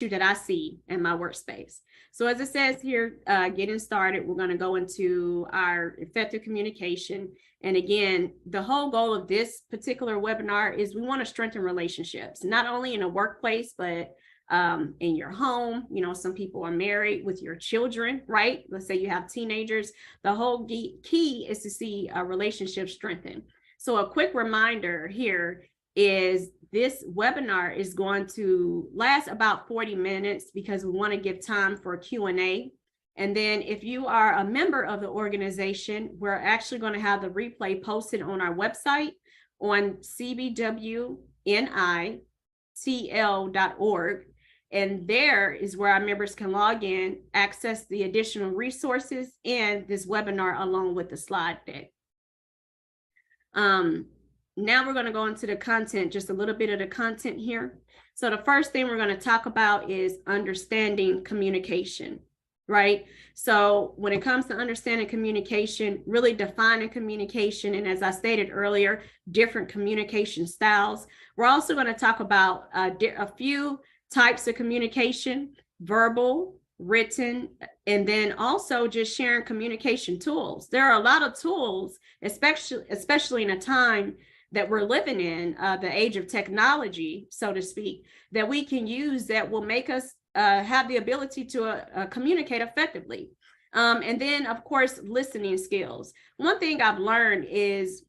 that I see in my workspace. So as it says here, getting started, we're going to go into our effective communication. And again, the whole goal of this particular webinar is we want to strengthen relationships, not only in a workplace, but in your home. You know, some people are married with your children, right? Let's say you have teenagers. The whole key is to see a relationship strengthen. So a quick reminder here is this webinar is going to last about 40 minutes because we want to give time for Q&A. And then if you are a member of the organization, we're actually going to have the replay posted on our website on cbwnitl.org. And there is where our members can log in, access the additional resources and this webinar along with the slide deck. Now we're going to go into the content, just a little bit of the content here. So the first thing we're going to talk about is understanding communication, right? So when it comes to understanding communication, really defining communication, and as I stated earlier, different communication styles. We're also going to talk about a few types of communication: verbal, written, and then also just sharing communication tools. There are a lot of tools, especially in a time that we're living in, the age of technology, so to speak, that we can use that will make us have the ability to communicate effectively. And then, of course, listening skills. One thing I've learned is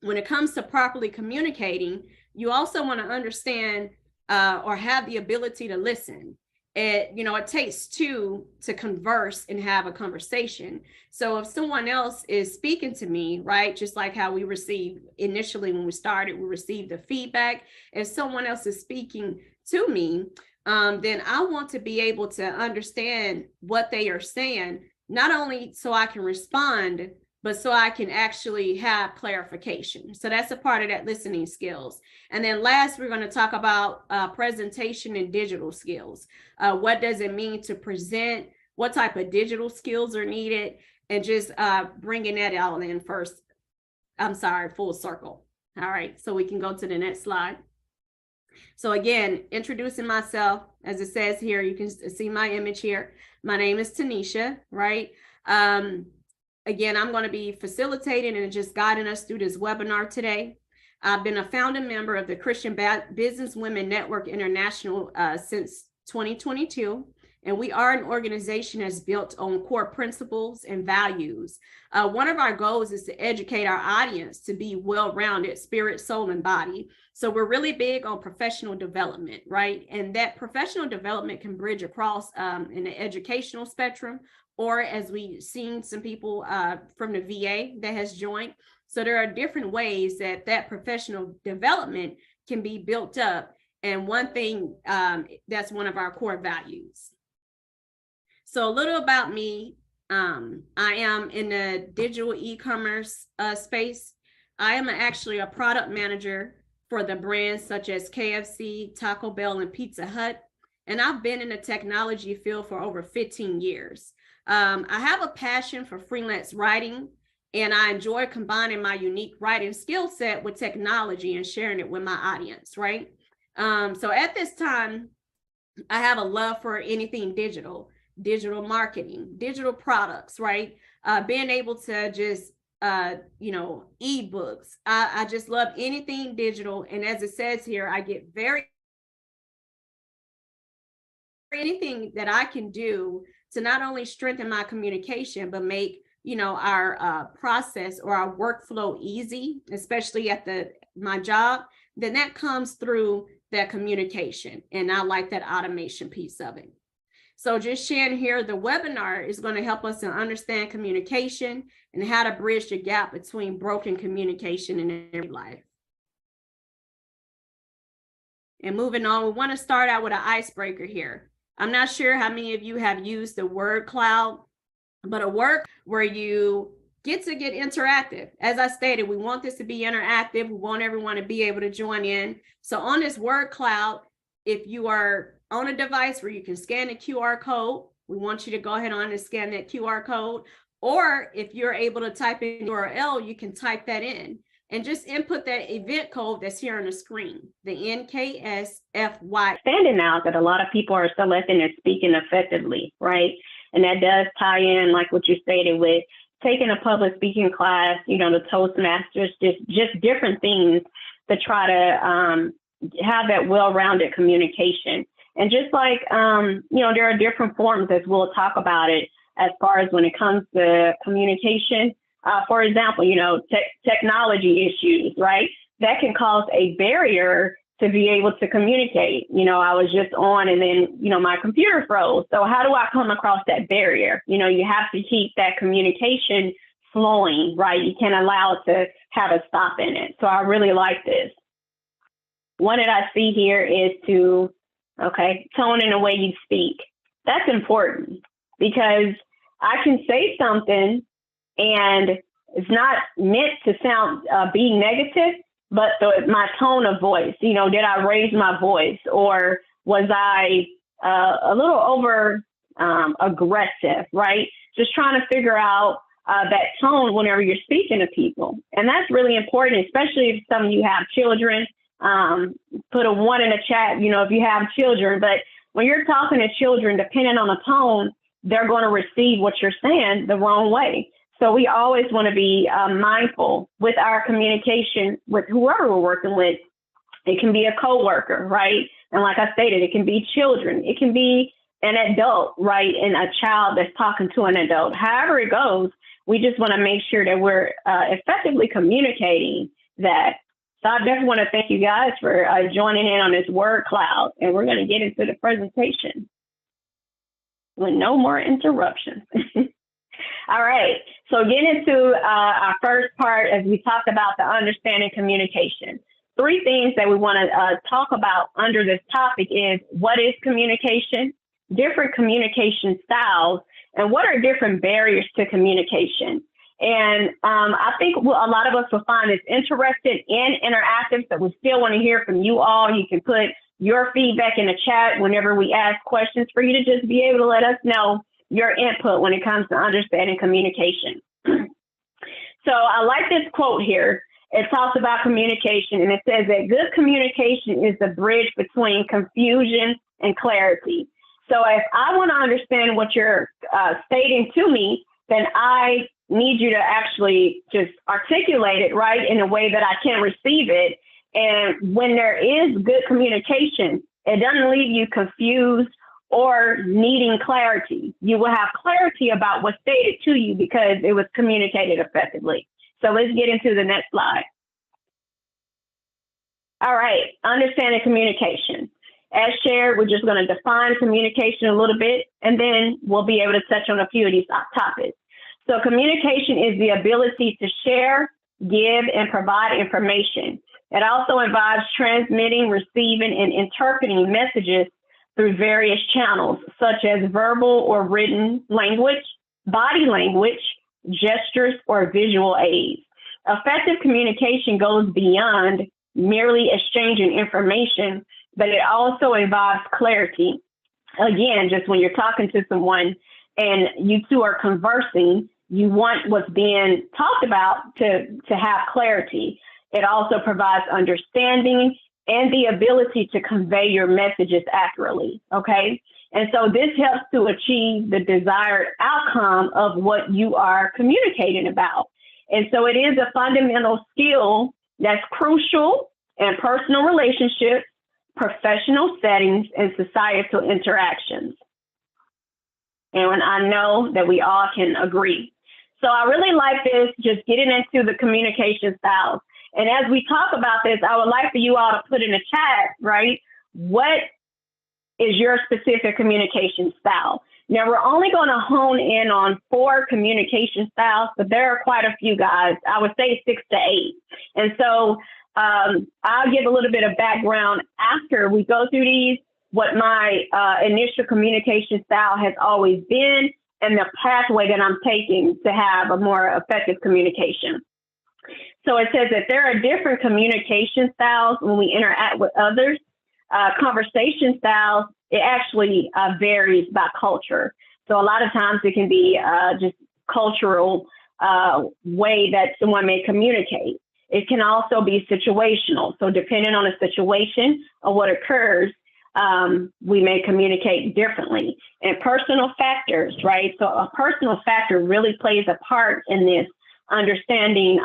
when it comes to properly communicating, you also want to understand or have the ability to listen. It takes two to converse and have a conversation. So if someone else is speaking to me, right, just like how we received initially when we started, we received the feedback. If someone else is speaking to me, then I want to be able to understand what they are saying, not only so I can respond, but so I can actually have clarification. So that's a part of that listening skills. And then last, we're going to talk about presentation and digital skills. What does it mean to present? What type of digital skills are needed? And just bringing that all in first. I'm sorry, full circle. All right, so we can go to the next slide. So again, introducing myself, as it says here, you can see my image here. My name is Tanicia, right? Again, I'm going to be facilitating and just guiding us through this webinar today. I've been a founding member of the Christian Business Women Network International since 2022, and we are an organization that's built on core principles and values. One of our goals is to educate our audience to be well-rounded spirit, soul, and body. So we're really big on professional development, right? And that professional development can bridge across in the educational spectrum, or as we've seen some people from the VA that has joined. So there are different ways that professional development can be built up. And one thing, that's one of our core values. So a little about me. I am in the digital e-commerce space. I am actually a product manager for the brands such as KFC, Taco Bell, and Pizza Hut. And I've been in the technology field for over 15 years. I have a passion for freelance writing, and I enjoy combining my unique writing skill set with technology and sharing it with my audience, right? So at this time, I have a love for anything digital marketing, digital products, right? Being able to just, ebooks. I just love anything digital. And as it says here, I get anything that I can do to not only strengthen my communication, but make, our process or our workflow easy, especially at my job, then that comes through that communication. And I like that automation piece of it. So just sharing here, the webinar is going to help us to understand communication and how to bridge the gap between broken communication in every life. And moving on, we want to start out with an icebreaker here. I'm not sure how many of you have used the word cloud, but a word where you get interactive. As I stated, we want this to be interactive. We want everyone to be able to join in. So on this word cloud, if you are on a device where you can scan the QR code, we want you to go ahead on and scan that QR code. Or if you're able to type in URL, you can type that in. And just input that event code that's here on the screen, the NKSFY. Standing out that a lot of people are selecting and speaking effectively, right? And that does tie in, like what you stated, with taking a public speaking class, the Toastmasters, just different things to try to have that well-rounded communication. And just like, there are different forms, as we'll talk about it, as far as when it comes to communication. For example, technology issues, right? That can cause a barrier to be able to communicate. I was just on and then, my computer froze. So how do I come across that barrier? You have to keep that communication flowing, right? You can't allow it to have a stop in it. So I really like this. One that I see here is tone in the way you speak. That's important because I can say something and it's not meant to sound be negative, but my tone of voice, did I raise my voice, or was I a little over aggressive, right? Just trying to figure out that tone whenever you're speaking to people. And that's really important, especially if some of you have children. Put a 1 in the chat, if you have children. But when you're talking to children, depending on the tone, they're going to receive what you're saying the wrong way. So we always want to be mindful with our communication with whoever we're working with. It can be a coworker, right? And like I stated, it can be children. It can be an adult, right? And a child that's talking to an adult. However it goes, we just want to make sure that we're effectively communicating that. So I definitely want to thank you guys for joining in on this word cloud. And we're going to get into the presentation with no more interruptions. All right, so getting into our first part as we talk about the understanding communication. 3 things that we want to talk about under this topic is what is communication, different communication styles, and what are different barriers to communication. And I think a lot of us will find this interesting and interactive, so we still want to hear from you all. You can put your feedback in the chat whenever we ask questions for you to just be able to let us know your input when it comes to understanding communication. So I like this quote here. It talks about communication, and it says that good communication is the bridge between confusion and clarity. So if I want to understand what you're stating to me, then I need you to actually just articulate it right in a way that I can receive it. And when there is good communication, it doesn't leave you confused or needing clarity. You will have clarity about what's stated to you because it was communicated effectively. So let's get into the next slide. All right, understanding communication. As shared, we're just going to define communication a little bit, and then we'll be able to touch on a few of these topics. So communication is the ability to share, give, and provide information. It also involves transmitting, receiving, and interpreting messages through various channels, such as verbal or written language, body language, gestures, or visual aids. Effective communication goes beyond merely exchanging information, but it also involves clarity. Again, just when you're talking to someone and you two are conversing, you want what's being talked about to have clarity. It also provides understanding and the ability to convey your messages accurately, okay? And so this helps to achieve the desired outcome of what you are communicating about. And so it is a fundamental skill that's crucial in personal relationships, professional settings, and societal interactions. And I know that we all can agree. So I really like this, just getting into the communication styles. And as we talk about this, I would like for you all to put in the chat, right? What is your specific communication style? Now, we're only going to hone in on 4 communication styles, but there are quite a few, guys. I would say 6 to 8. And so I'll give a little bit of background after we go through these, what my initial communication style has always been, and the pathway that I'm taking to have a more effective communication. So it says that there are different communication styles when we interact with others. Conversation styles, it actually varies by culture. So a lot of times it can be just cultural way that someone may communicate. It can also be situational. So depending on the situation or what occurs, we may communicate differently. And personal factors, right? So a personal factor really plays a part in this, understanding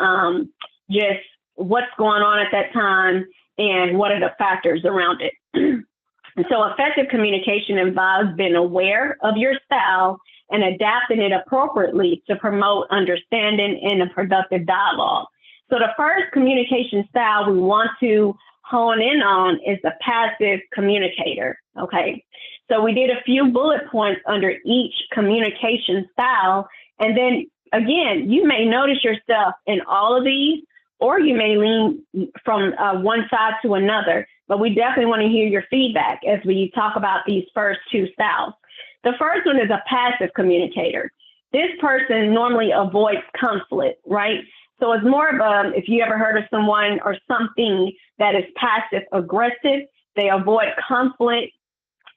just what's going on at that time and what are the factors around it. And so effective communication involves being aware of your style and adapting it appropriately to promote understanding and a productive dialogue. So the first communication style we want to hone in on is the passive communicator, okay? So we did a few bullet points under each communication style, and then again, you may notice yourself in all of these, or you may lean from one side to another, but we definitely want to hear your feedback as we talk about these first two styles. The first one is a passive communicator. This person normally avoids conflict, right? So it's more of a, if you ever heard of someone or something that is passive aggressive, they avoid conflict.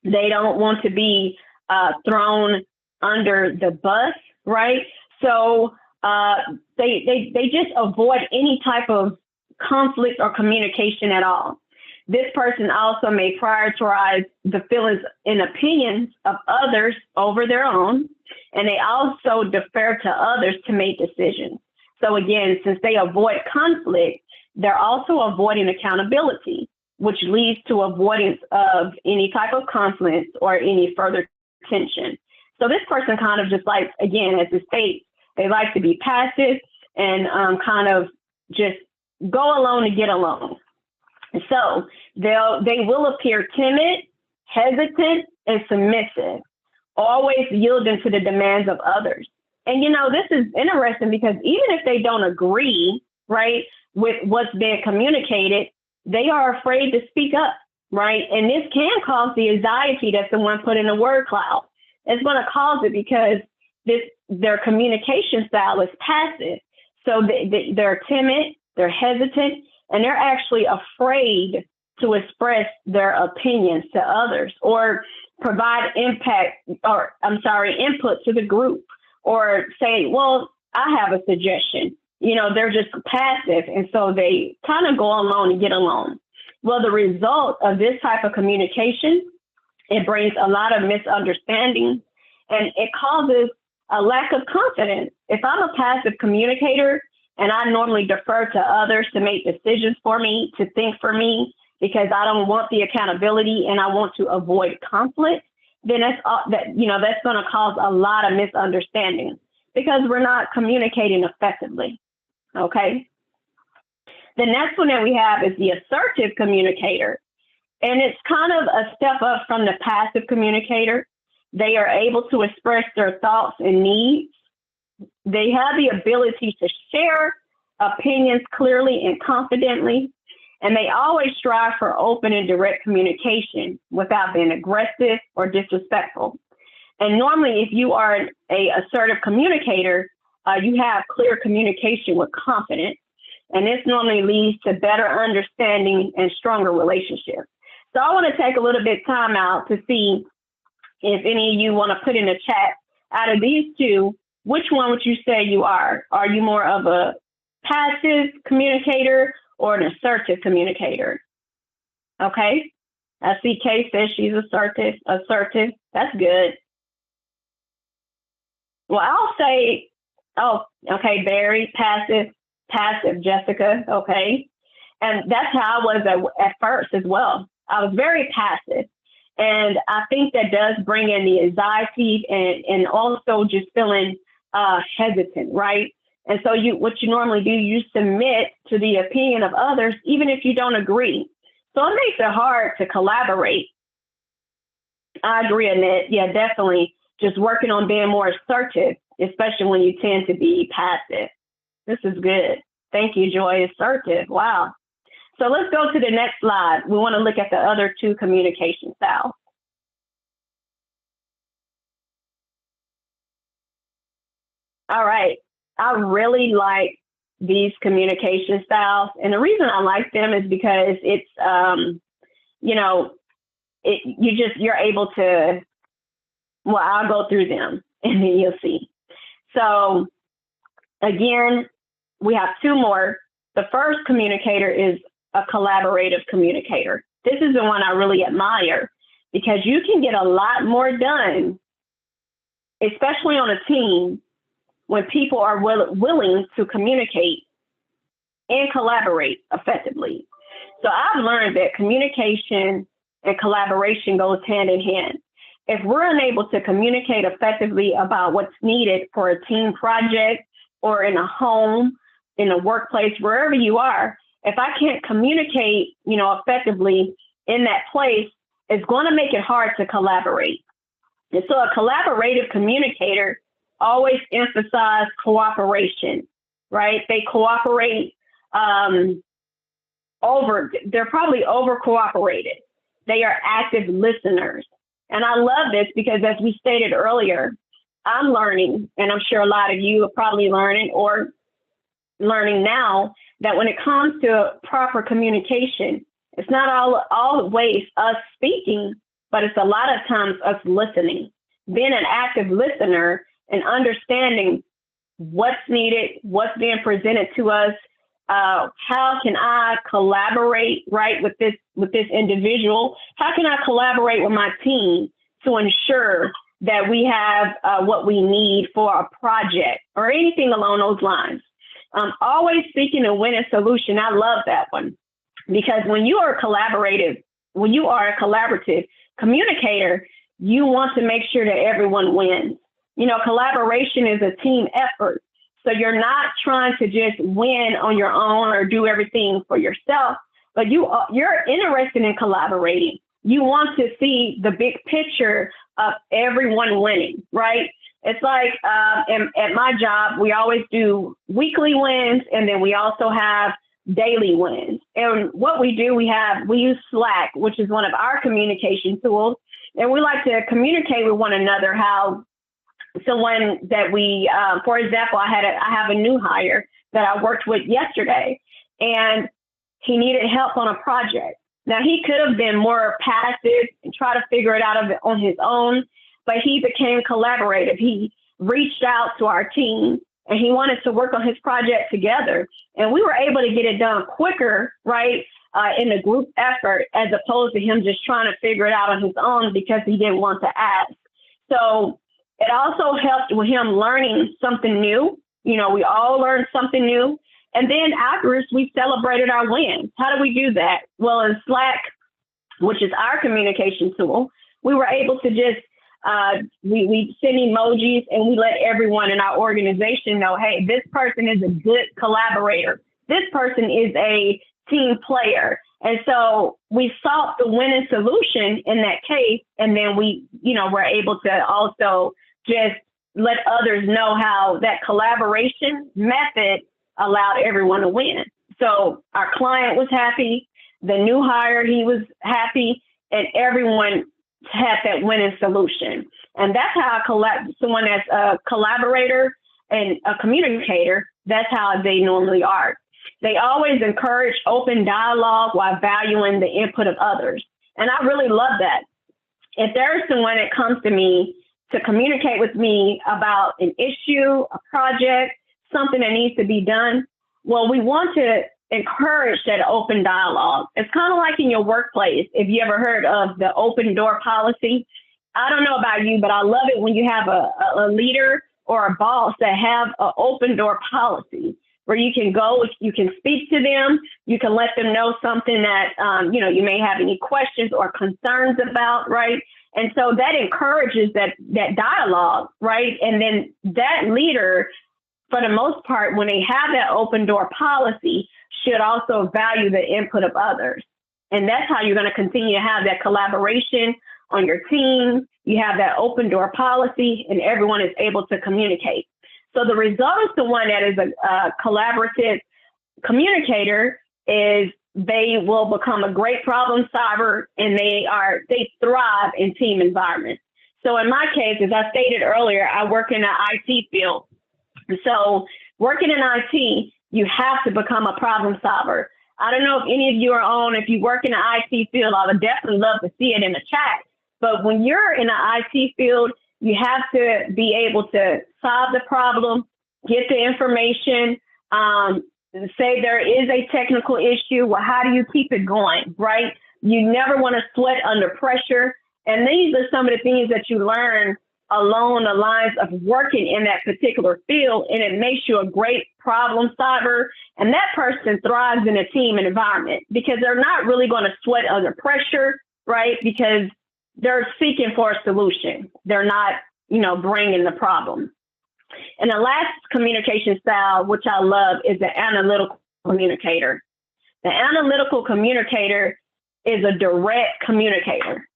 They don't want to be thrown under the bus, right? So they just avoid any type of conflict or communication at all. This person also may prioritize the feelings and opinions of others over their own, and they also defer to others to make decisions. So again, since they avoid conflict, they're also avoiding accountability, which leads to avoidance of any type of conflict or any further tension. So this person kind of just like, again, as it states, they like to be passive and kind of just go alone to get along. So they will appear timid, hesitant, and submissive, always yielding to the demands of others. And, you know, this is interesting because even if they don't agree, right, with what's being communicated, they are afraid to speak up, right? And this can cause the anxiety that someone put in a word cloud. It's going to cause it because their communication style is passive. So they're timid, they're hesitant, and they're actually afraid to express their opinions to others or provide input to the group or say, well, I have a suggestion. You know, they're just passive. And so they kind of go alone and get along. Well, the result of this type of communication, it brings a lot of misunderstandings and it causes a lack of confidence. If I'm a passive communicator and I normally defer to others to make decisions for me, to think for me, because I don't want the accountability and I want to avoid conflict, then that's going to cause a lot of misunderstandings because we're not communicating effectively. Okay. The next one that we have is the assertive communicator. And it's kind of a step up from the passive communicator. They are able to express their thoughts and needs. They have the ability to share opinions clearly and confidently. And they always strive for open and direct communication without being aggressive or disrespectful. And normally, if you are an assertive communicator, you have clear communication with confidence. And this normally leads to better understanding and stronger relationships. So I want to take a little bit of time out to see if any of you want to put in the chat, out of these two, which one would you say you are? Are you more of a passive communicator or an assertive communicator? Okay. I see Kay says she's assertive. That's good. Well, I'll say, okay, Barry, passive, Jessica, okay. And that's how I was at first as well. I was very passive. And I think that does bring in the anxiety and also just feeling hesitant, right? And so what you normally do, you submit to the opinion of others, even if you don't agree. So it makes it hard to collaborate. I agree, Annette. Yeah, definitely. Just working on being more assertive, especially when you tend to be passive. This is good. Thank you, Joy. Assertive. Wow. So let's go to the next slide. We want to look at the other two communication styles. All right. I really like these communication styles. And the reason I like them is because it's, you're able to, well, I'll go through them and then you'll see. So again, we have two more. The first communicator is a collaborative communicator. This is the one I really admire because you can get a lot more done, especially on a team, when people are willing to communicate and collaborate effectively. So I've learned that communication and collaboration goes hand in hand. If we're unable to communicate effectively about what's needed for a team project or in a home, in a workplace, wherever you are, if I can't communicate, effectively in that place, it's going to make it hard to collaborate. And so a collaborative communicator always emphasize cooperation, right? They cooperate they're probably over cooperated. They are active listeners. And I love this because as we stated earlier, I'm learning, and I'm sure a lot of you are probably learning or learning now, that when it comes to proper communication, it's not always us speaking, but it's a lot of times us listening, being an active listener and understanding what's needed, what's being presented to us. How can I collaborate, right, with this individual? How can I collaborate with my team to ensure that we have what we need for a project or anything along those lines? Always seeking a winning solution. I love that one because when you are a collaborative communicator, you want to make sure that everyone wins. Collaboration is a team effort. So you're not trying to just win on your own or do everything for yourself, but you're interested in collaborating. You want to see the big picture of everyone winning, right? It's like at my job, we always do weekly wins, and then we also have daily wins. And what we do, we use Slack, which is one of our communication tools, and we like to communicate with one another how someone that we, for example, I have a new hire that I worked with yesterday, and he needed help on a project. Now, he could have been more passive and try to figure it out on his own, but he became collaborative. He reached out to our team, and he wanted to work on his project together. And we were able to get it done quicker, right, in a group effort, as opposed to him just trying to figure it out on his own because he didn't want to ask. So it also helped with him learning something new. We all learned something new. And then afterwards, we celebrated our wins. How do we do that? Well, in Slack, which is our communication tool, we were able to just, we send emojis and we let everyone in our organization know, hey, this person is a good collaborator. This person is a team player. And so we sought the winning solution in that case. And then we, were able to also just let others know how that collaboration method allowed everyone to win. So our client was happy, the new hire, he was happy, and everyone had that winning solution. And that's how someone that's a collaborator and a communicator, that's how they normally are. They always encourage open dialogue while valuing the input of others. And I really love that. If there's someone that comes to me to communicate with me about an issue, a project, something that needs to be done, well, we want to encourage that open dialogue. It's kind of like in your workplace. If you ever heard of the open door policy, I don't know about you, but I love it when you have a leader or a boss that have an open door policy where you can go, you can speak to them, you can let them know something that, you may have any questions or concerns about, right? And so that encourages that dialogue, right? And then that leader, for the most part, when they have that open door policy, should also value the input of others. And that's how you're going to continue to have that collaboration on your team. You have that open door policy and everyone is able to communicate. So the result is the one that is a collaborative communicator is they will become a great problem solver and they thrive in team environments. So in my case, as I stated earlier, I work in the IT field. So working in IT, you have to become a problem solver. I don't know if any of you are on, if you work in the IT field, I would definitely love to see it in the chat. But when you're in the IT field, you have to be able to solve the problem, get the information, say there is a technical issue, well, how do you keep it going, right? You never want to sweat under pressure. And these are some of the things that you learn along the lines of working in that particular field, and it makes you a great problem solver. And that person thrives in a team environment because they're not really going to sweat under pressure, right? Because they're seeking for a solution. They're not, bringing the problem. And the last communication style, which I love, is the analytical communicator. The analytical communicator is a direct communicator.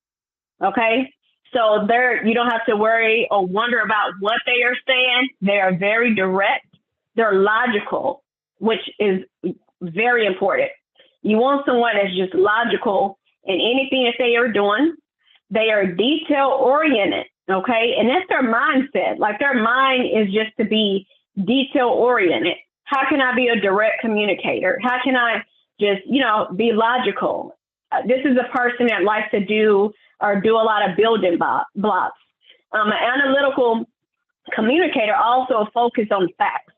Okay? So you don't have to worry or wonder about what they are saying. They are very direct. They're logical, which is very important. You want someone that's just logical in anything that they are doing. They are detail oriented. Okay. And that's their mindset. Like their mind is just to be detail oriented. How can I be a direct communicator? How can I just, be logical? This is a person that likes to do a lot of building blocks. An analytical communicator also focuses on facts.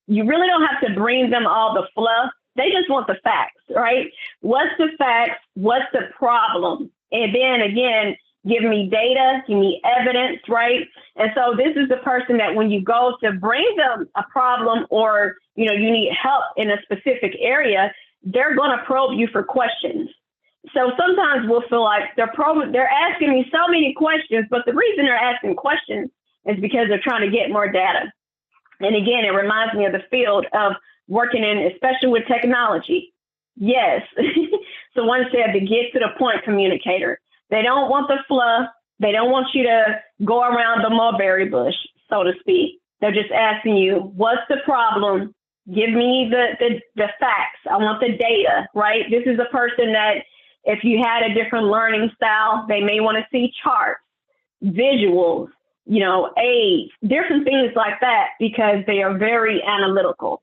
You really don't have to bring them all the fluff. They just want the facts, right? What's the facts? What's the problem? And then again, give me data, give me evidence, right? And so this is the person that when you go to bring them a problem or, you need help in a specific area, they're going to probe you for questions. So sometimes we'll feel like they're asking me so many questions, but the reason they're asking questions is because they're trying to get more data. And again, it reminds me of the field of working in, especially with technology. Yes. Someone said the get to the point communicator. They don't want the fluff. They don't want you to go around the mulberry bush, so to speak. They're just asking you, what's the problem? Give me the facts. I want the data, right? This is a person that if you had a different learning style, they may want to see charts, visuals, aids, different things like that, because they are very analytical.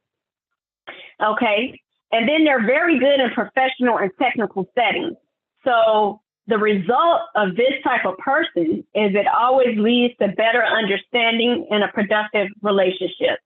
Okay. And then they're very good in professional and technical settings. So the result of this type of person is it always leads to better understanding and a productive relationship.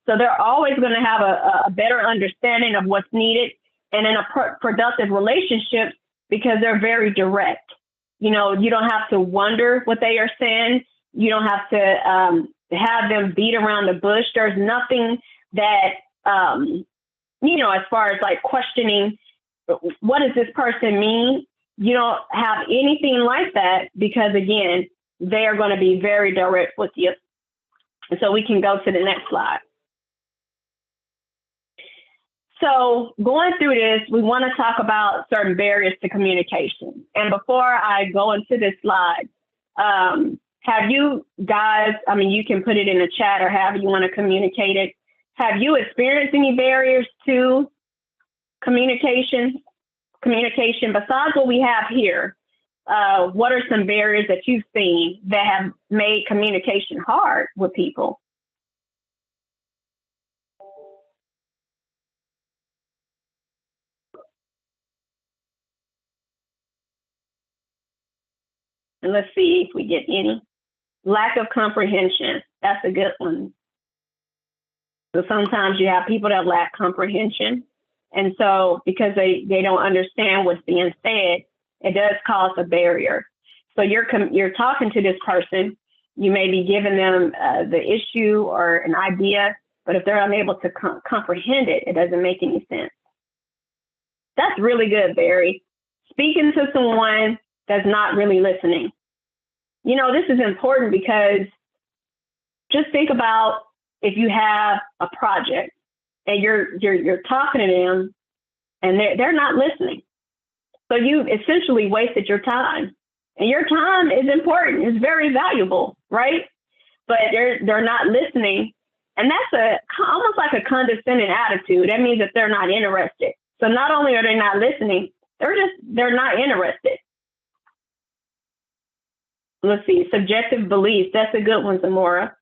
So they're always going to have a better understanding of what's needed and in a productive relationship because they're very direct. You don't have to wonder what they are saying. You don't have to have them beat around the bush. There's nothing that, as far as like questioning, what does this person mean? You don't have anything like that because, again, they are going to be very direct with you. And so we can go to the next slide. So going through this, we want to talk about certain barriers to communication. And before I go into this slide, have you guys, you can put it in the chat or however you want to communicate it. Have you experienced any barriers to communication besides what we have here? What are some barriers that you've seen that have made communication hard with people? And let's see if we get any. Lack of comprehension. That's a good one. So sometimes you have people that lack comprehension. And so because they don't understand what's being said, it does cause a barrier. So you're talking to this person, you may be giving them the issue or an idea, but if they're unable to comprehend it, it doesn't make any sense. That's really good, Barry. Speaking to someone that's not really listening. This is important because just think about if you have a project and you're talking to them and they're not listening. So you essentially wasted your time. And your time is important. It's very valuable, right? But they're not listening. And that's almost like a condescending attitude. That means that they're not interested. So not only are they not listening, they're not interested. Let's see, subjective beliefs. That's a good one, Zamora.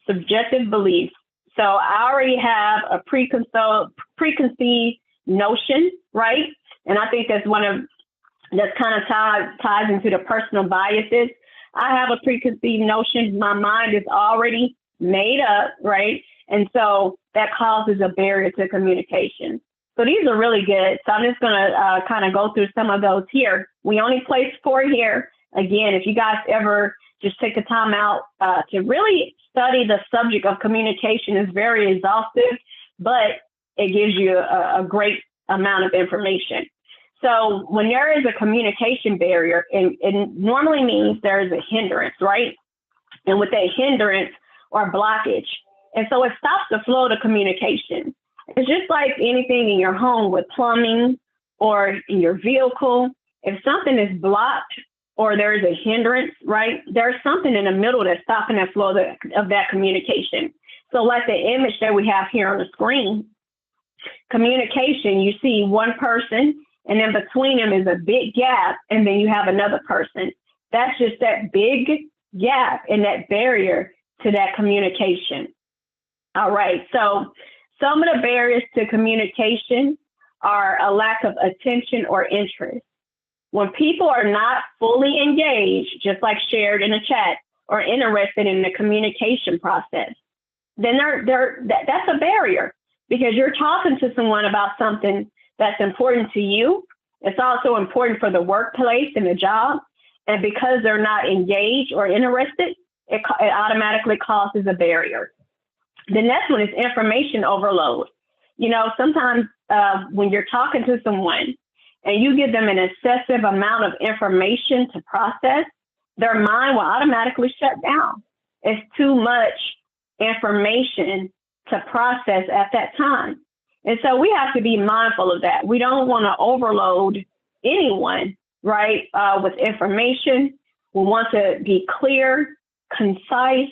Subjective beliefs. So I already have a preconceived notion, right? And I think that's kind of ties into the personal biases. I have a preconceived notion. My mind is already made up, right? And so that causes a barrier to communication. So these are really good. So I'm just going to kind of go through some of those here. We only placed 4 here. Again, if you guys ever just take the time out to really study the subject of communication, is very exhaustive, but it gives you a great amount of information. So when there is a communication barrier, it normally means there is a hindrance, right? And with that hindrance or blockage, and so it stops the flow of communication. It's just like anything in your home with plumbing or in your vehicle. If something is blocked or there is a hindrance, right, there's something in the middle that's stopping that flow of that communication. So like the image that we have here on the screen, communication, you see one person, and then between them is a big gap, and then you have another person. That's just that big gap and that barrier to that communication. All right, so some of the barriers to communication are a lack of attention or interest. When people are not fully engaged, just like shared in the chat, or interested in the communication process, then that's a barrier, because you're talking to someone about something that's important to you. It's also important for the workplace and the job. And because they're not engaged or interested, it automatically causes a barrier. The next one is information overload. You know, sometimes when you're talking to someone and you give them an excessive amount of information to process, their mind will automatically shut down. It's too much information to process at that time. And so we have to be mindful of that. We don't want to overload anyone, right, with information. We want to be clear, concise,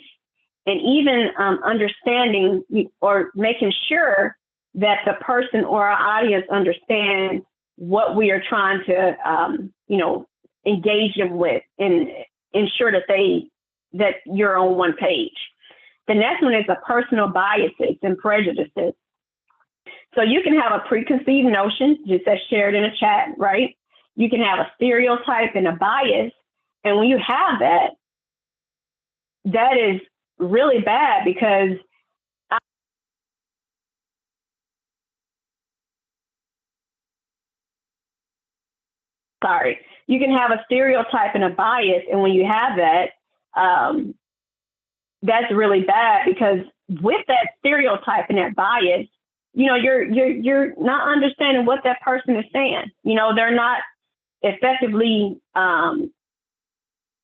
and even understanding or making sure that the person or our audience understands what we are trying to, engage them with, and ensure that you're on one page. The next one is the personal biases and prejudices. So you can have a preconceived notion, just as shared in a chat, right? You can have a stereotype and a bias. And when you have that, that is really bad, because you can have a stereotype and a bias. And when you have that, that's really bad, because with that stereotype and that bias, you're not understanding what that person is saying. They're not effectively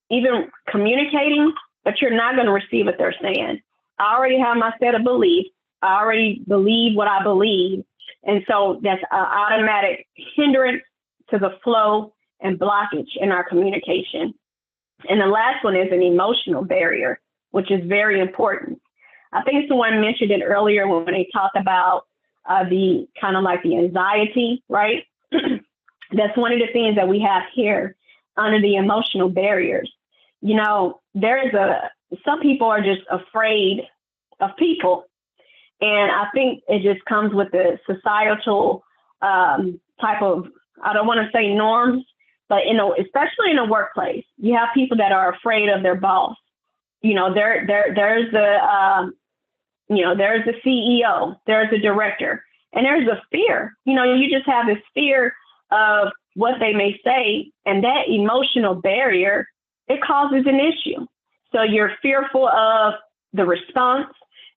even communicating, but you're not going to receive what they're saying. I already have my set of beliefs. I already believe what I believe. And so that's an automatic hindrance to the flow and blockage in our communication. And the last one is an emotional barrier, which is very important. I think someone mentioned it earlier when they talked about the kind of like the anxiety, right? That's one of the things that we have here under the emotional barriers. Some people are just afraid of people. And I think it just comes with the societal type of, I don't want to say norms, but especially in the workplace, you have people that are afraid of their boss. There's the CEO, there's the director, and there's a fear. You just have this fear of what they may say, and that emotional barrier, it causes an issue. So you're fearful of the response,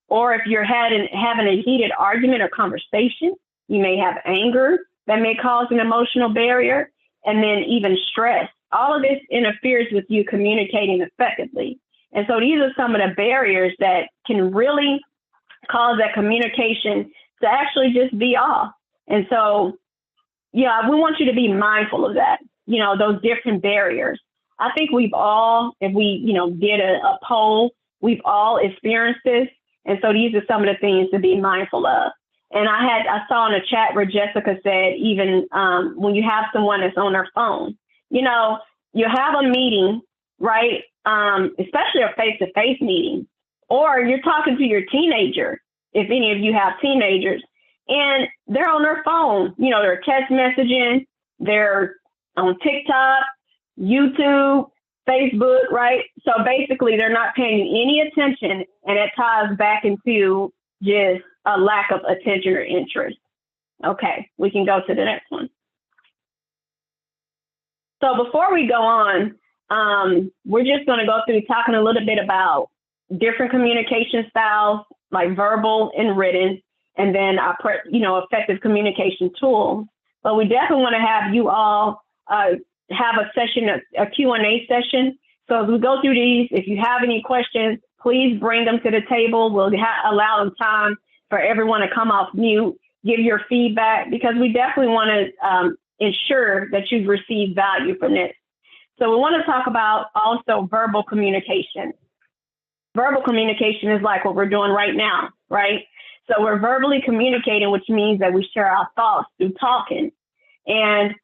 or if you're having a heated argument or conversation, you may have anger that may cause an emotional barrier, and then even stress. All of this interferes with you communicating effectively. And so these are some of the barriers that can really cause that communication to actually just be off. And so, yeah, we want you to be mindful of that, those different barriers. I think we've all, if we, did a poll, we've all experienced this. And so these are some of the things to be mindful of. And I saw in a chat where Jessica said, even when you have someone that's on their phone, you have a meeting, right? Especially a face-to-face meeting, or you're talking to your teenager, if any of you have teenagers, and they're on their phone, they're text messaging, they're on TikTok, YouTube, Facebook, right? So basically they're not paying any attention, and it ties back into just a lack of attention or interest. Okay, we can go to the next one. So before we go on, we're just going to go through talking a little bit about different communication styles, like verbal and written, and then our, effective communication tools. But we definitely want to have you all have a session, a Q&A session. So as we go through these, if you have any questions, please bring them to the table. We'll allow them time for everyone to come off mute, give your feedback, because we definitely want to ensure that you've received value from this. So we want to talk about also verbal communication. Verbal communication is like what we're doing right now, right? So we're verbally communicating, which means that we share our thoughts through talking. And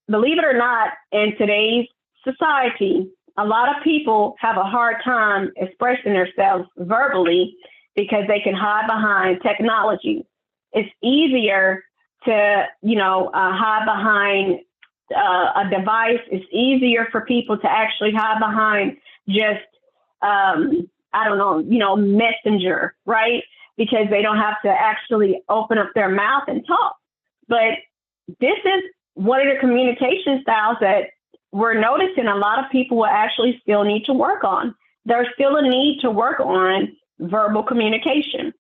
believe it or not, in today's society, a lot of people have a hard time expressing themselves verbally because they can hide behind technology. It's easier to, hide behind a device. It's easier for people to actually hide behind just, Messenger, right? Because they don't have to actually open up their mouth and talk. But this is one of the communication styles that we're noticing a lot of people will actually still need to work on. There's still a need to work on verbal communication.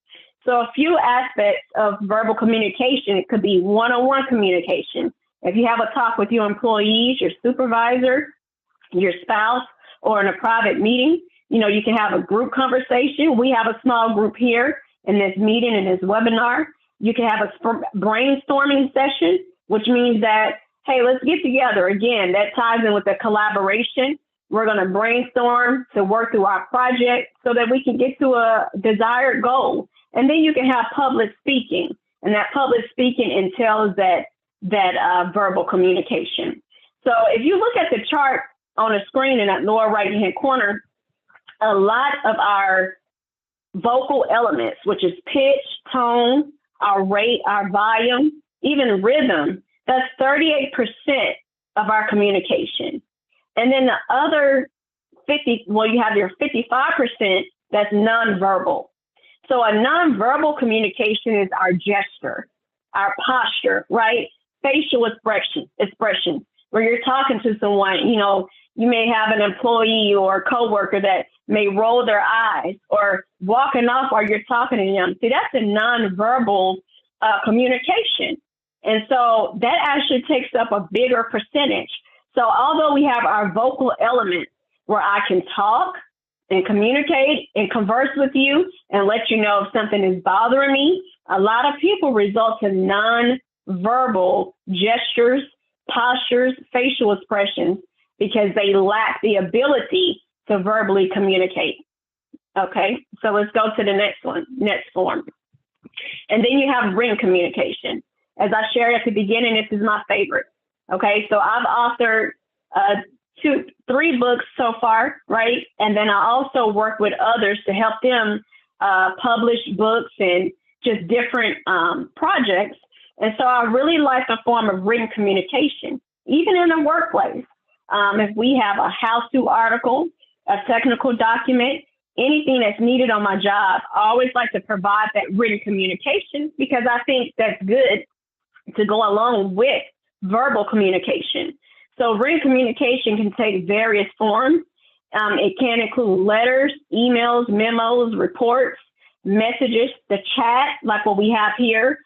So a few aspects of verbal communication, it could be one-on-one communication. If you have a talk with your employees, your supervisor, your spouse, or in a private meeting, you can have a group conversation. We have a small group here in this meeting, in this webinar. You can have a brainstorming session, which means that, hey, let's get together. Again, that ties in with the collaboration. We're going to brainstorm to work through our project so that we can get to a desired goal. And then you can have public speaking. And that public speaking entails that verbal communication. So if you look at the chart on the screen in that lower right-hand corner, a lot of our vocal elements, which is pitch, tone, our rate, our volume, even rhythm, that's 38% of our communication. And then the other you have your 55% that's nonverbal. So a nonverbal communication is our gesture, our posture, right? Facial expression, where you're talking to someone, you may have an employee or a coworker that may roll their eyes or walking off while you're talking to them. See, that's a nonverbal communication. And so that actually takes up a bigger percentage. So although we have our vocal elements where I can talk and communicate and converse with you and let you know if something is bothering me, a lot of people result in non-verbal gestures, postures, facial expressions because they lack the ability to verbally communicate. Okay, so let's go to the next form. And then you have written communication. As I shared at the beginning, this is my favorite. Okay, so I've authored 3 books so far, right? And then I also work with others to help them publish books and just different projects. And so I really like the form of written communication, even in the workplace. If we have a how-to article, a technical document, anything that's needed on my job, I always like to provide that written communication because I think that's good to go along with verbal communication. So written communication can take various forms. It can include letters, emails, memos, reports, messages, the chat, like what we have here.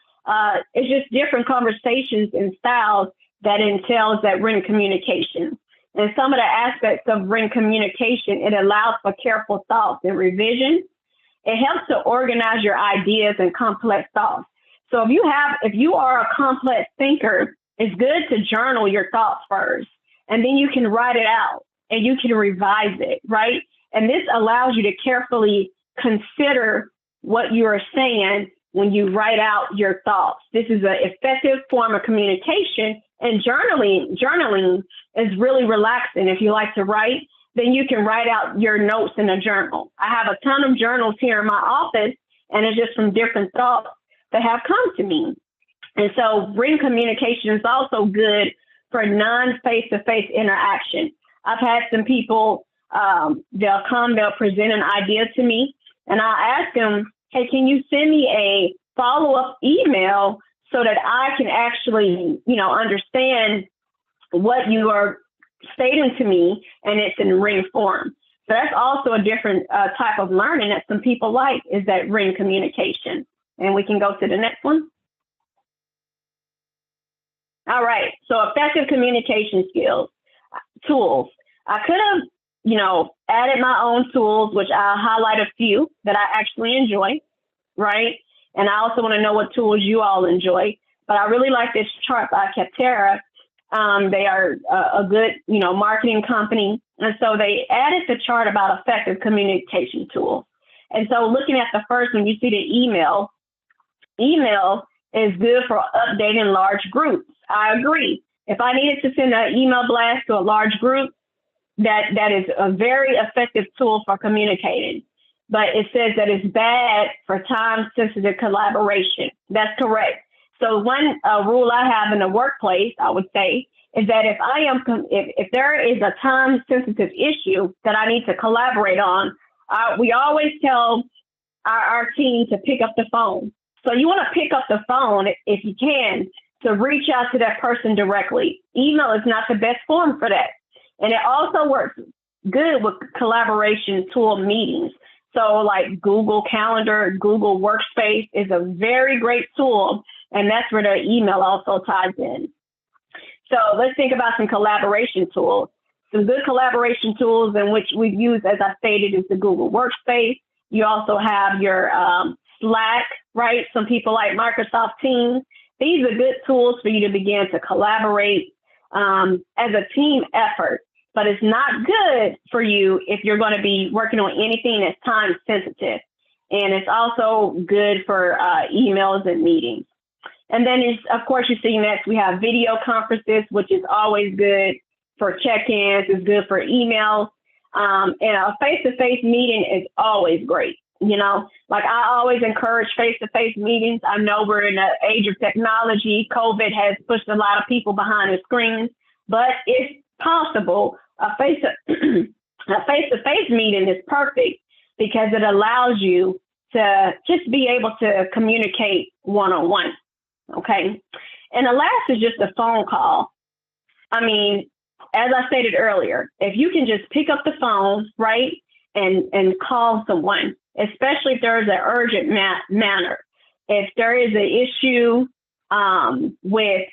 It's just different conversations and styles that entails that written communication. And some of the aspects of written communication, it allows for careful thoughts and revision. It helps to organize your ideas and complex thoughts. So if you are a complex thinker, it's good to journal your thoughts first, and then you can write it out and you can revise it, right? And this allows you to carefully consider what you are saying when you write out your thoughts. This is an effective form of communication, and journaling is really relaxing. If you like to write, then you can write out your notes in a journal. I have a ton of journals here in my office, and it's just from different thoughts that have come to me. And so written communication is also good for non-face-to-face interaction. I've had some people, they'll present an idea to me, and I'll ask them, hey, can you send me a follow-up email so that I can actually, understand what you are stating to me and it's in ring form. So that's also a different type of learning that some people like, is that ring communication. And we can go to the next one. All right, so effective communication skills, tools. I could have, added my own tools, which I'll highlight a few that I actually enjoy, right? And I also want to know what tools you all enjoy. But I really like this chart by Capterra. They are a good, marketing company. And so they added the chart about effective communication tools. And so looking at the first one, you see the email. Email is good for updating large groups. I agree. If I needed to send an email blast to a large group, that is a very effective tool for communicating. But it says that it's bad for time-sensitive collaboration. That's correct. So one rule I have in the workplace, I would say, is that if there is a time-sensitive issue that I need to collaborate on, we always tell our team to pick up the phone. So you want to pick up the phone if you can to reach out to that person directly. Email is not the best form for that. And it also works good with collaboration tool meetings. So like Google Calendar, Google Workspace is a very great tool. And that's where the email also ties in. So let's think about some collaboration tools. Some good collaboration tools in which we've used, as I stated, is the Google Workspace. You also have your Slack, right? Some people like Microsoft Teams. These are good tools for you to begin to collaborate as a team effort. But it's not good for you if you're going to be working on anything that's time sensitive. And it's also good for emails and meetings. And then, of course, you see next, we have video conferences, which is always good for check-ins, it's good for emails. And a face-to-face meeting is always great. Like I always encourage face-to-face meetings. I know we're in the age of technology. COVID has pushed a lot of people behind the screens, but it's possible. A face-to-face meeting is perfect because it allows you to just be able to communicate one-on-one. Okay. And the last is just a phone call. I mean, as I stated earlier, if you can just pick up the phone, right, and call someone, especially if there is an urgent manner, if there is an issue with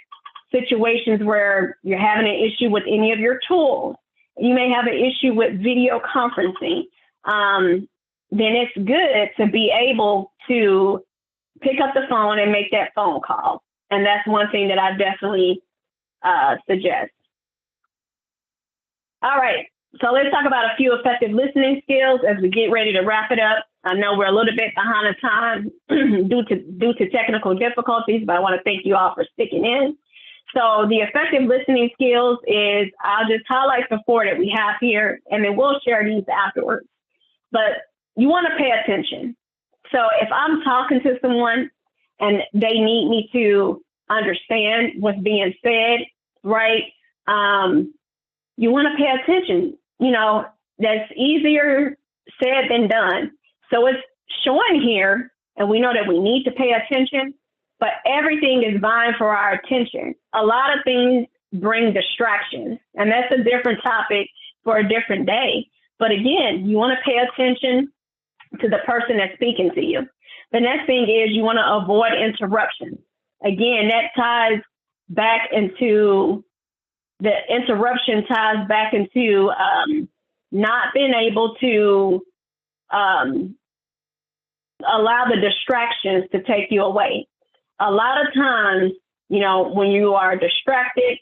situations where you're having an issue with any of your tools, you may have an issue with video conferencing, then it's good to be able to pick up the phone and make that phone call. And that's one thing that I definitely suggest. All right, so let's talk about a few effective listening skills as we get ready to wrap it up. I know we're a little bit behind the time due to technical difficulties, but I want to thank you all for sticking in. So the effective listening skills is, I'll just highlight the 4 that we have here, and then we'll share these afterwards. But you want to pay attention. So if I'm talking to someone and they need me to understand what's being said, right? You want to pay attention. That's easier said than done. So it's showing here, and we know that we need to pay attention, but everything is vying for our attention. A lot of things bring distractions, and that's a different topic for a different day. But again, you want to pay attention to the person that's speaking to you. The next thing is you want to avoid interruptions. Again, that ties back into the interruption ties back into not being able to allow the distractions to take you away. A lot of times, when you are distracted,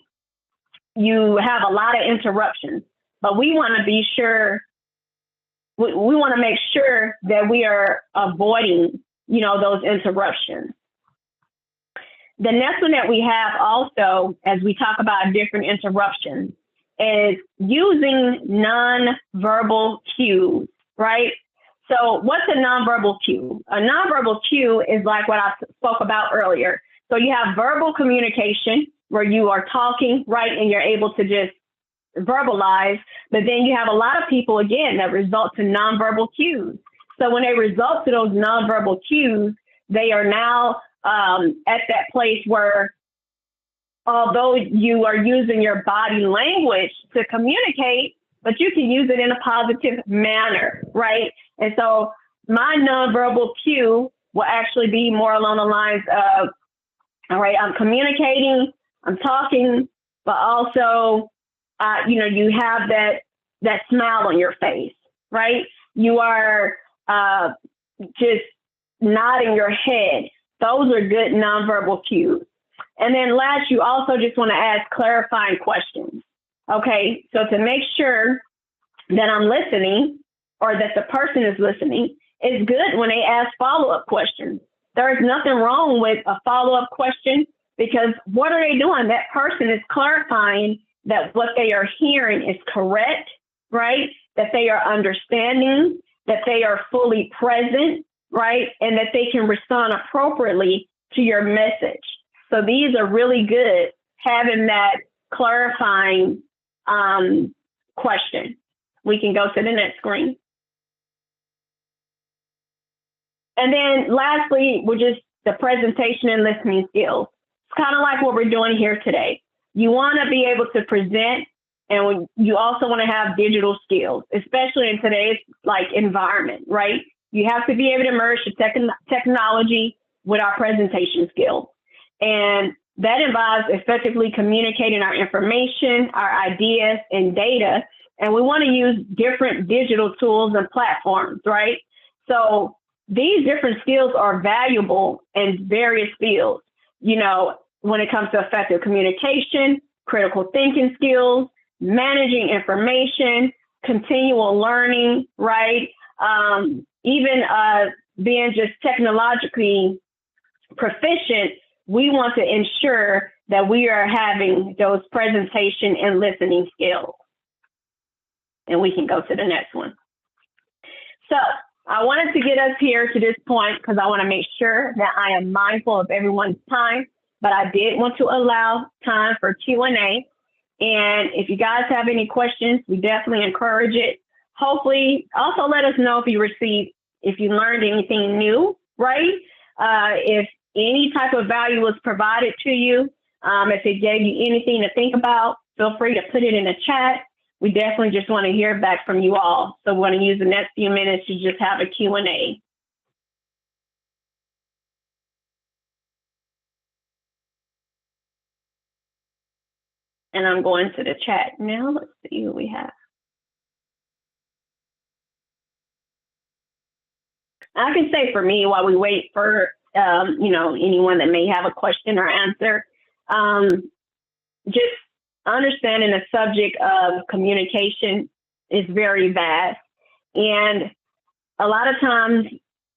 you have a lot of interruptions, but we want to be sure, we want to make sure that we are avoiding, those interruptions. The next one that we have also, as we talk about different interruptions, is using nonverbal cues, right? So what's a nonverbal cue? A nonverbal cue is like what I spoke about earlier. So you have verbal communication where you are talking, right, and you're able to just verbalize, but then you have a lot of people, again, that result to nonverbal cues. So when they result to those nonverbal cues, they are now at that place where, although you are using your body language to communicate, but you can use it in a positive manner, right? And so my nonverbal cue will actually be more along the lines of, all right, I'm communicating, I'm talking, but also, you have that smile on your face, right? You are just nodding your head. Those are good nonverbal cues. And then last, you also just want to ask clarifying questions. Okay, so to make sure that I'm listening or that the person is listening, it's good when they ask follow-up questions. There is nothing wrong with a follow-up question, because what are they doing? That person is clarifying that what they are hearing is correct, right? That they are understanding, that they are fully present, right? And that they can respond appropriately to your message. So these are really good, having that clarifying question. We can go to the next screen. And then lastly, we're just the presentation and listening skills. It's kind of like what we're doing here today. You want to be able to present, and you also want to have digital skills, especially in today's environment, right? You have to be able to merge the technology with our presentation skills. And that involves effectively communicating our information, our ideas, and data. And we want to use different digital tools and platforms, right? So these different skills are valuable in various fields. When it comes to effective communication, critical thinking skills, managing information, continual learning, right? Even being just technologically proficient, we want to ensure that we are having those presentation and listening skills. And we can go to the next one. So I wanted to get us here to this point because I want to make sure that I am mindful of everyone's time, but I did want to allow time for Q&A. And if you guys have any questions, we definitely encourage it. Hopefully, also let us know if you learned anything new, right? If any type of value was provided to you, if it gave you anything to think about, feel free to put it in the chat. We definitely just want to hear back from you all. So we're going to use the next few minutes to just have a Q&A. And I'm going to the chat now. Let's see who we have. I can say for me, while we wait for anyone that may have a question or answer, just understanding the subject of communication is very vast. And a lot of times,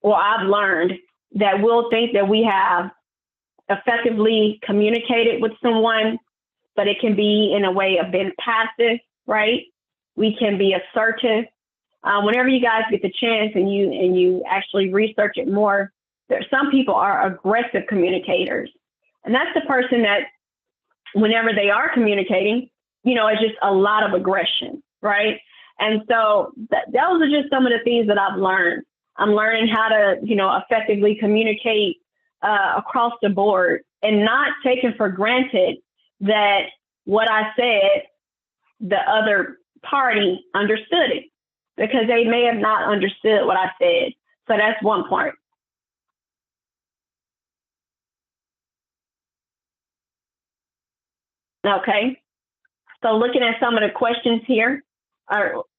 I've learned that we'll think that we have effectively communicated with someone, but it can be in a way of being passive, right? We can be assertive. Whenever you guys get the chance and you actually research it more, some people are aggressive communicators. And that's the person that whenever they are communicating, it's just a lot of aggression, right? And so those are just some of the things that I've learned. I'm learning how to, effectively communicate across the board and not taking for granted that what I said, the other party understood it, because they may have not understood what I said. So that's one part. Okay. So looking at some of the questions here,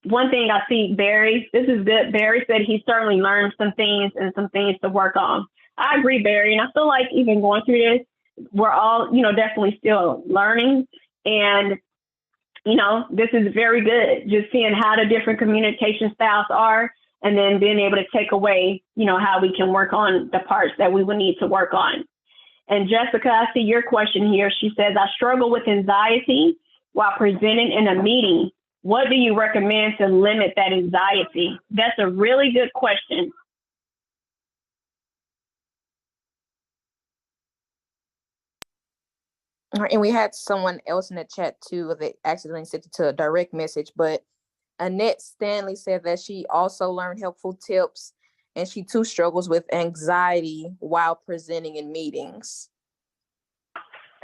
one thing I see, Barry, this is good. Barry said he certainly learned some things and some things to work on. I agree, Barry. And I feel like even going through this, we're all, definitely still learning. And, this is very good. Just seeing how the different communication styles are, and then being able to take away, how we can work on the parts that we will need to work on. And Jessica, I see your question here. She says, I struggle with anxiety while presenting in a meeting. What do you recommend to limit that anxiety? That's a really good question. And we had someone else in the chat too that accidentally sent it to a direct message, but Annette Stanley said that she also learned helpful tips and she too struggles with anxiety while presenting in meetings.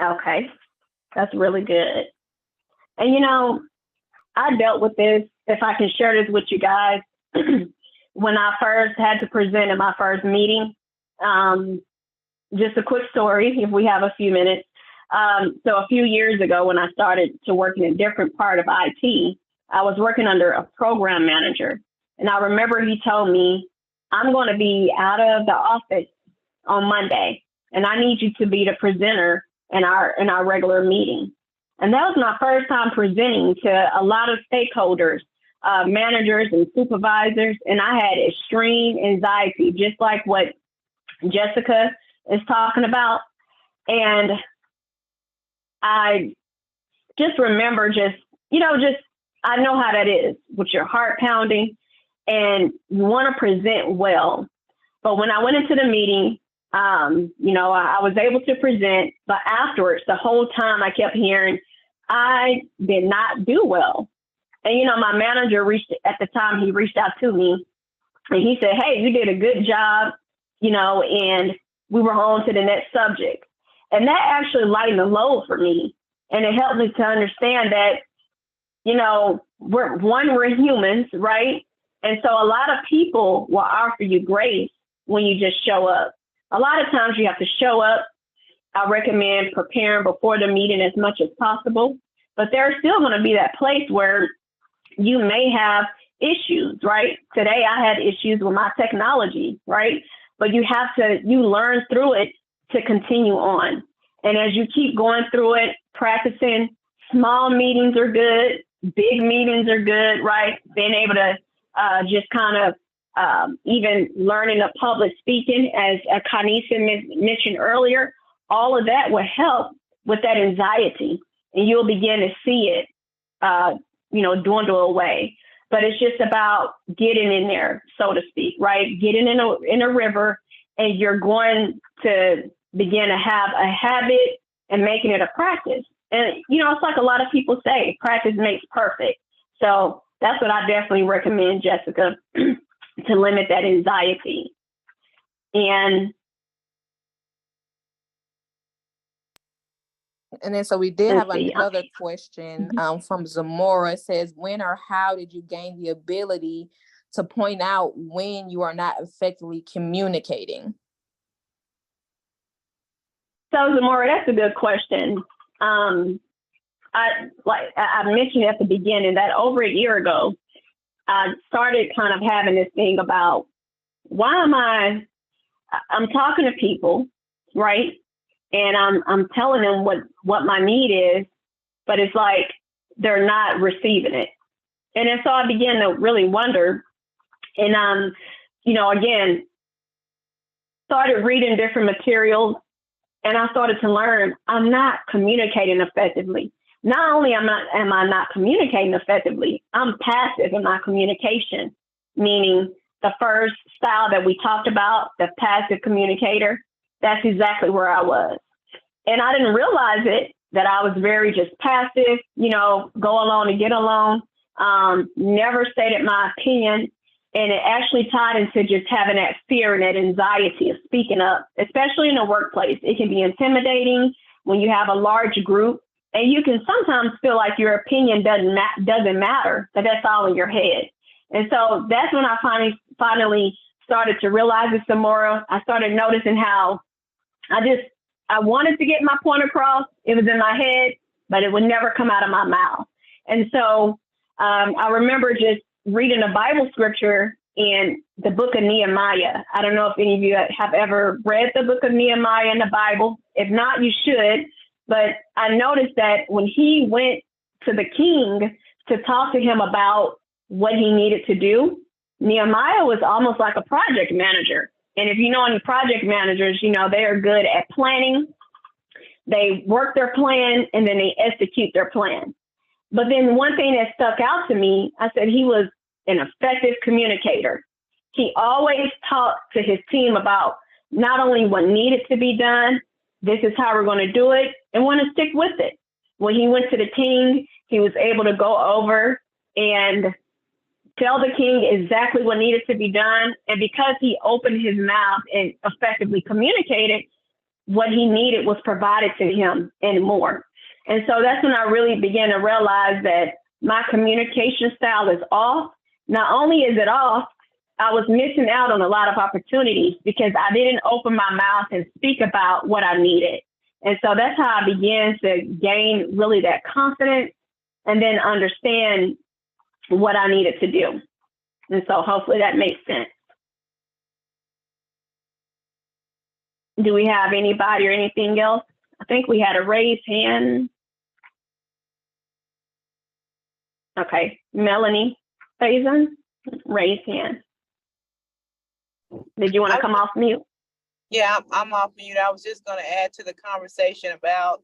Okay, that's really good. And, you know, I dealt with this, if I can share this with you guys, when I first had to present in my first meeting. Just a quick story, if we have a few minutes. So a few years ago, when I started to work in a different part of IT, I was working under a program manager. And I remember he told me, I'm going to be out of the office on Monday, and I need you to be the presenter in our regular meeting. And that was my first time presenting to a lot of stakeholders, managers and supervisors. And I had extreme anxiety, just like what Jessica is talking about. And I just remember I know how that is with your heart pounding and you want to present well. But when I went into the meeting, I was able to present, but afterwards, the whole time I kept hearing, I did not do well. And, my manager reached out to me and he said, hey, you did a good job, and we were on to the next subject. And that actually lightened the load for me. And it helped me to understand that, we're humans, right? And so a lot of people will offer you grace when you just show up. A lot of times you have to show up. I recommend preparing before the meeting as much as possible, but there's still going to be that place where you may have issues, right? Today I had issues with my technology, right? But you learn through it to continue on. And as you keep going through it, practicing, small meetings are good, big meetings are good, right? Being able to just kind of even learning the public speaking, as Tanicia mentioned earlier, all of that will help with that anxiety, and you'll begin to see it, dwindle away. But it's just about getting in there, so to speak, right? Getting in a river, and you're going to begin to have a habit and making it a practice. And, it's like a lot of people say, practice makes perfect. So that's what I definitely recommend, Jessica, to limit that anxiety. And then so we did have another question from Zamora. It says, when or how did you gain the ability to point out when you are not effectively communicating? So Zamora, that's a good question. I mentioned at the beginning that over a year ago, I started kind of having this thing about I'm talking to people, right? And I'm telling them what my need is, but it's like they're not receiving it. And then so I began to really wonder, and again, started reading different materials, and I started to learn I'm not communicating effectively. Not only am I not communicating effectively, I'm passive in my communication, meaning the first style that we talked about, the passive communicator, that's exactly where I was. And I didn't realize it, that I was very just passive, go along to get along, never stated my opinion. And it actually tied into just having that fear and that anxiety of speaking up, especially in the workplace. It can be intimidating when you have a large group, and you can sometimes feel like your opinion doesn't matter, but that's all in your head. And so that's when I finally started to realize it some more. I started noticing how I wanted to get my point across. It was in my head, but it would never come out of my mouth. And so I remember just reading a Bible scripture in the book of Nehemiah. I don't know if any of you have ever read the book of Nehemiah in the Bible. If not, you should. But I noticed that when he went to the king to talk to him about what he needed to do, Nehemiah was almost like a project manager. And if you know any project managers, they are good at planning. They work their plan and then they execute their plan. But then one thing that stuck out to me, I said he was an effective communicator. He always talked to his team about not only what needed to be done, this is how we're going to do it, and want to stick with it. When he went to the king, he was able to go over and tell the king exactly what needed to be done. And because he opened his mouth and effectively communicated, what he needed was provided to him and more. And so that's when I really began to realize that my communication style is off. Not only is it off, I was missing out on a lot of opportunities because I didn't open my mouth and speak about what I needed. And so that's how I began to gain really that confidence and then understand what I needed to do. And so hopefully that makes sense. Do we have anybody or anything else? I think we had a raised hand. Okay, Melanie Faison, raised hand. Did you want to come off mute? Yeah, I'm off mute. I was just going to add to the conversation about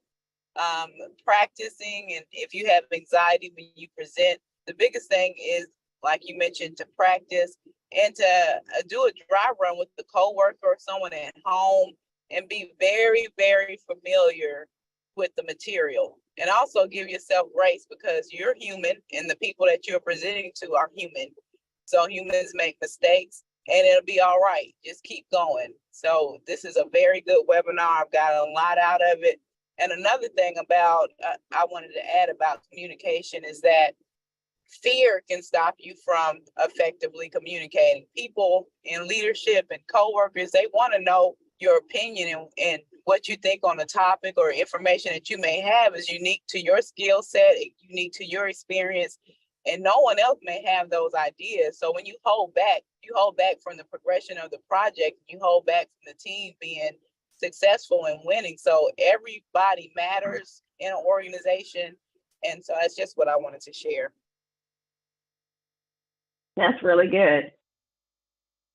practicing, and if you have anxiety when you present, the biggest thing is, like you mentioned, to practice and to do a dry run with the coworker or someone at home and be very, very familiar with the material. And also give yourself grace because you're human and the people that you're presenting to are human. So humans make mistakes and it'll be all right. Just keep going. So this is a very good webinar. I've got a lot out of it. And another thing about, I wanted to add about communication is that fear can stop you from effectively communicating. People in leadership and coworkers, they want to know your opinion and what you think on a topic or information that you may have is unique to your skill set, unique to your experience, and no one else may have those ideas. So when you hold back from the progression of the project, you hold back from the team being successful and winning. So everybody matters in an organization. And so that's just what I wanted to share. That's really good.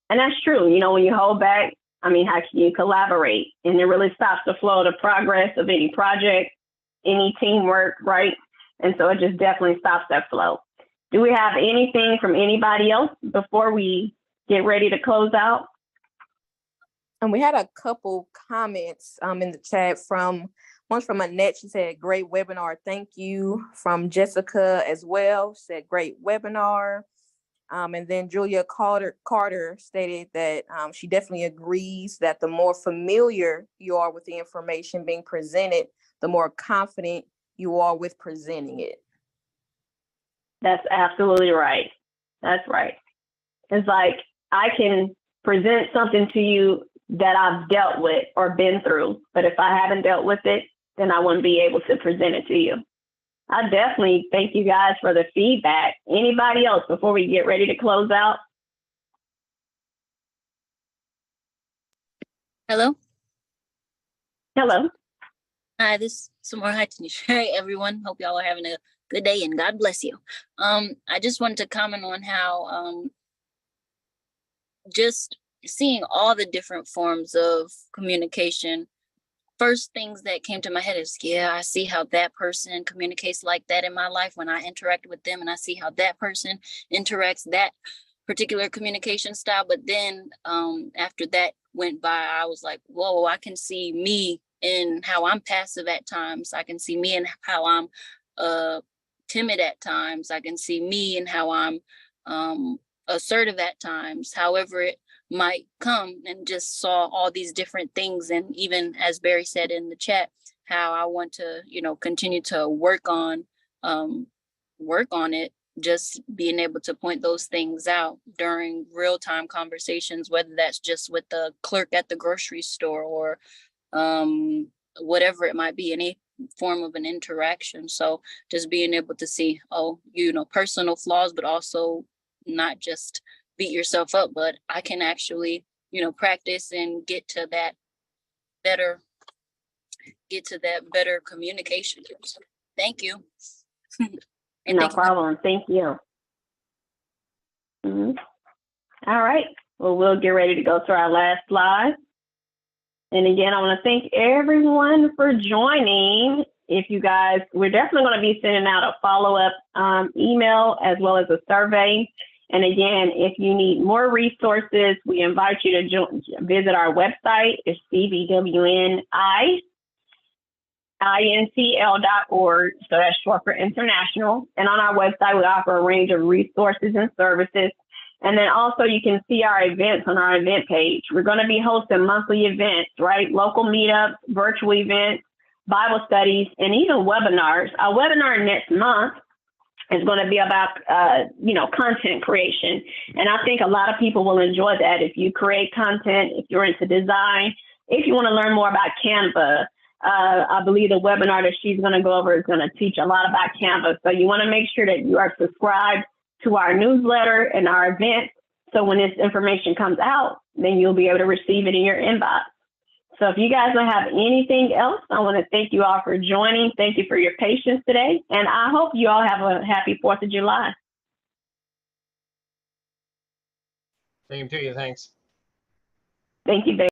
And that's true. You know, when you hold back, I mean, how can you collaborate? And it really stops the flow of the progress of any project, any teamwork, right? And so it just definitely stops that flow. Do we have anything from anybody else before we get ready to close out? And we had a couple comments in the chat one from Annette. She said, great webinar. Thank you. From Jessica as well, said, great webinar. And then Julia Carter stated that she definitely agrees that the more familiar you are with the information being presented, the more confident you are with presenting it. That's absolutely right. That's right. It's like I can present something to you that I've dealt with or been through, but if I haven't dealt with it, then I wouldn't be able to present it to you. I definitely thank you guys for the feedback. Anybody else before we get ready to close out? Hello. Hello. Hi, this is Samora. Hi, Tanicia. Hi, everyone. Hope y'all are having a good day and God bless you. I just wanted to comment on how just seeing all the different forms of communication. First things that came to my head is, yeah, I see how that person communicates like that in my life when I interact with them, and I see how that person interacts that particular communication style. But then after that went by, I was like, whoa, I can see me in how I'm passive at times. I can see me in how I'm timid at times. I can see me in how I'm assertive at times, however it might come, and just saw all these different things. And even as Barry said in the chat, how I want to, continue to work on it, just being able to point those things out during real-time conversations, whether that's just with the clerk at the grocery store or whatever it might be, any form of an interaction. So just being able to see, personal flaws, but also not just beat yourself up, but I can actually, practice and get to that better communication. Thank you. No problem. Thank you. Mm-hmm. All right. Well, we'll get ready to go to our last slide. And again, I want to thank everyone for joining. If you guys, we're definitely going to be sending out a follow-up email as well as a survey. And again, if you need more resources, we invite you to visit our website. It's CVWNI. intl.org. So that's short for international. And on our website, we offer a range of resources and services. And then also you can see our events on our event page. We're going to be hosting monthly events, right? Local meetups, virtual events, Bible studies, and even webinars. Our webinar next month is going to be about, content creation. And I think a lot of people will enjoy that. If you create content, if you're into design, if you want to learn more about Canva, I believe the webinar that she's going to go over is going to teach a lot about Canva. So you want to make sure that you are subscribed to our newsletter and our events. So when this information comes out, then you'll be able to receive it in your inbox. So if you guys don't have anything else, I want to thank you all for joining. Thank you for your patience today. And I hope you all have a happy 4th of July. Same to you. Thanks. Thank you, baby.